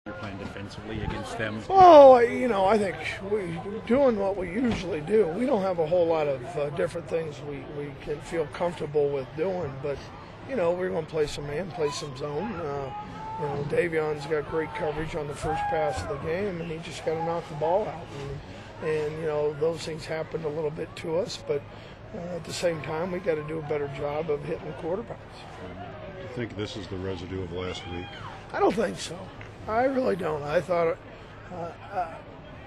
You're playing defensively against them? Well, I think we're doing what we usually do. We don't have a whole lot of different things we can feel comfortable with doing, but, we're going to play some man, play some zone. Davion's got great coverage on the first pass of the game, and he just got to knock the ball out. And those things happened a little bit to us, but at the same time, we got to do a better job of hitting the quarterbacks. Do you think this is the residue of last week? I don't think so. I really don't. I thought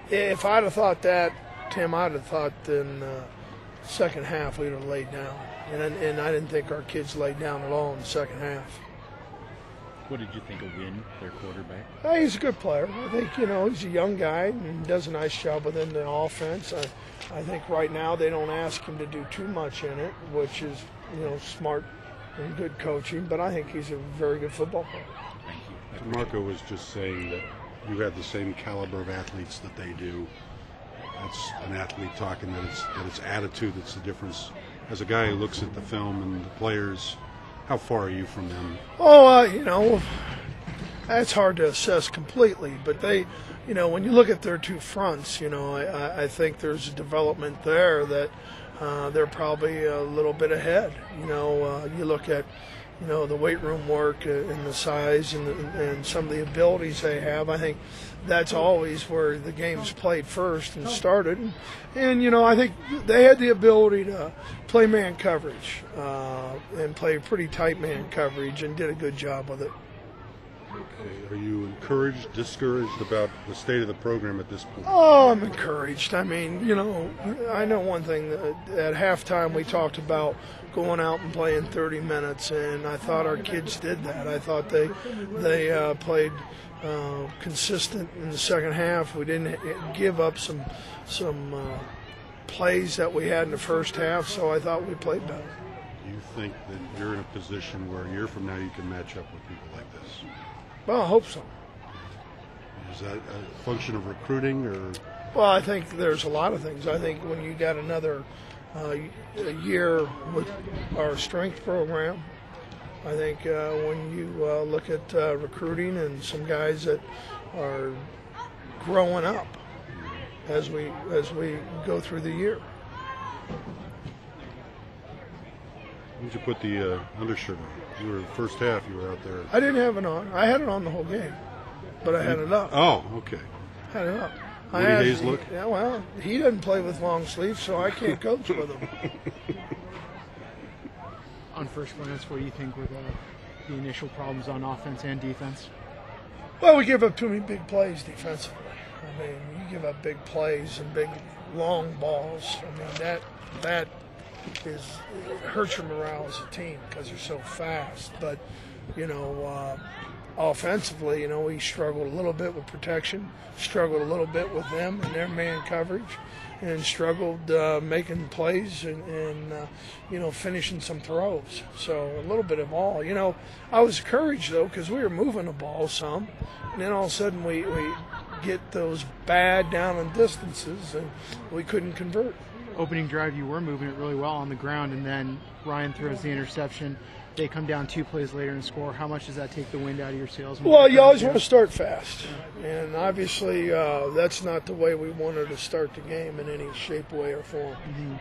if I'd have thought that, Tim, I'd have thought in the second half we'd have laid down. And I didn't think our kids laid down at all in the second half. What did you think of Wynn, their quarterback? He's a good player. I think, he's a young guy and does a nice job within the offense. I think right now they don't ask him to do too much in it, which is, smart and good coaching. But I think he's a very good football player. Marco was just saying that you had the same caliber of athletes that they do. That's an athlete talking that it's attitude that's the difference. As a guy who looks at the film and the players, how far are you from them? Oh, that's hard to assess completely. But they, when you look at their two fronts, I think there's a development there that they're probably a little bit ahead. You look at the weight room work and the size and some of the abilities they have. I think that's always where the game's played first and started. And I think they had the ability to play man coverage and play pretty tight man coverage and did a good job with it. Okay. Are you encouraged, discouraged about the state of the program at this point? Oh, I'm encouraged. I mean, I know one thing. At halftime we talked about going out and playing 30 minutes, and I thought our kids did that. I thought they played consistent in the second half. We didn't give up some plays that we had in the first half, so I thought we played better. Do you think that you're in a position where a year from now you can match up with people like this? Well, I hope so. Is that a function of recruiting, or? Well, I think there's a lot of things. I think when you got another a year with our strength program, I think when you look at recruiting and some guys that are growing up as we go through the year. When did you put the undershirt on? You were first half. You were out there. I didn't have it on. I had it on the whole game, but I had it up. Oh, okay. Had it up. Woody Hayes look? Yeah, well, he doesn't play with long sleeves, so I can't coach with him. On first glance, what do you think were the initial problems on offense and defense? Well, we give up too many big plays defensively. I mean, you give up big plays and big long balls. I mean, that it hurts your morale as a team because they're so fast. But, offensively, we struggled a little bit with protection, struggled a little bit with them and their man coverage, and struggled making plays and finishing some throws. So a little bit of all. I was encouraged, though, because we were moving the ball some, and then all of a sudden we get those bad down and distances, and we couldn't convert. Opening drive, you were moving it really well on the ground, and then Ryan throws the interception. They come down 2 plays later and score. How much does that take the wind out of your sails? Well, you always want to start fast, and obviously that's not the way we wanted to start the game in any shape, way, or form. Mm-hmm.